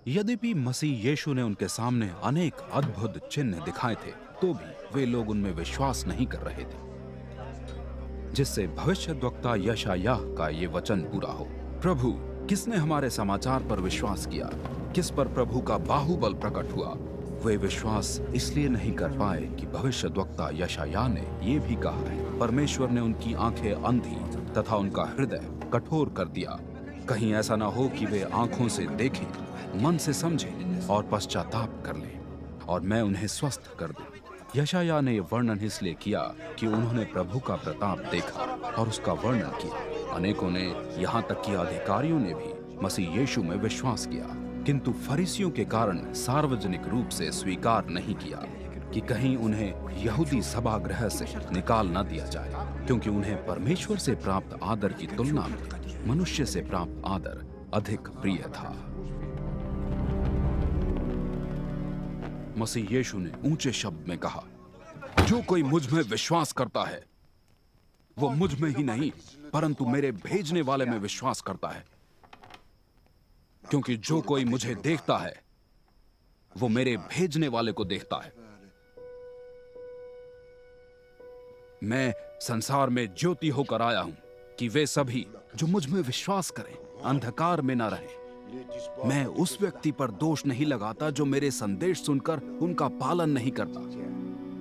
यद्यपि मसीह यीशु ने उनके सामने अनेक अद्भुत चिन्ह दिखाए थे, तो भी वे लोग उनमें विश्वास नहीं कर रहे थे, जिससे भविष्यद्वक्ता यशायाह का ये वचन पूरा हो। प्रभु, किसने हमारे समाचार पर विश्वास किया? किस पर प्रभु का बाहुबल प्रकट हुआ? वे विश्वास इसलिए नहीं कर पाए कि भविष्यद्वक्ता यशायाह ने ये भी कहा है, परमेश्वर ने उनकी आंखें अंधी तथा उनका हृदय कठोर कर दिया। कहीं ऐसा ना हो कि वे आंखों से देखें, मन से समझें और पश्चाताप कर लें और मैं उन्हें स्वस्थ कर दूं। यशायाह ने यह वर्णन इसलिए किया कि उन्होंने प्रभु का प्रताप देखा और उसका वर्णन किया। अनेकों ने, यहाँ तक कि अधिकारियों ने भी मसीह यीशु में विश्वास किया, किंतु फरीसियों के कारण सार्वजनिक रूप से स्वीकार नहीं किया कि कहीं उन्हें यहूदी सभागृह से निकाल न दिया जाए, क्योंकि उन्हें परमेश्वर से प्राप्त आदर की तुलना में मनुष्य से प्राप्त आदर अधिक प्रिय था। मसीह यीशु ने ऊंचे शब्द में कहा, जो कोई मुझ में विश्वास करता है वो मुझ में ही नहीं परंतु मेरे भेजने वाले में विश्वास करता है, क्योंकि जो कोई मुझे देखता है वो मेरे भेजने वाले को देखता है। मैं संसार में ज्योति होकर आया हूं कि वे सभी जो मुझ में विश्वास करें अंधकार में न रहें। मैं उस व्यक्ति पर दोष नहीं लगाता जो मेरे संदेश सुनकर उनका पालन नहीं करता,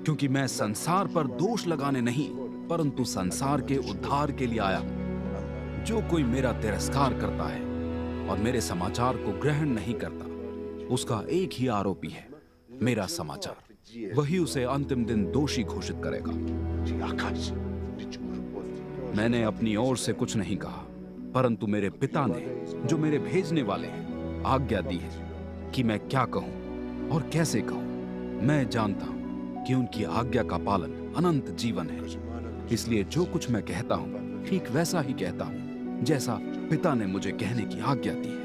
क्योंकि मैं संसार पर दोष लगाने नहीं परंतु संसार के उद्धार के लिए आया हूं। जो कोई मेरा तिरस्कार करता है और मेरे समाचार को ग्रहण नहीं करता, उसका एक ही आरोपी है, मेरा समाचार। वही उसे अंतिम दिन दोषी घोषित करेगा। मैंने अपनी ओर से कुछ नहीं कहा, परंतु मेरे पिता ने, जो मेरे भेजने वाले हैं, आज्ञा दी है कि मैं क्या कहूं और कैसे कहूं। मैं जानता हूं कि उनकी आज्ञा का पालन अनंत जीवन है। इसलिए जो कुछ मैं कहता हूं ठीक वैसा ही कहता हूं जैसा पिता ने मुझे कहने की आज्ञा दी है।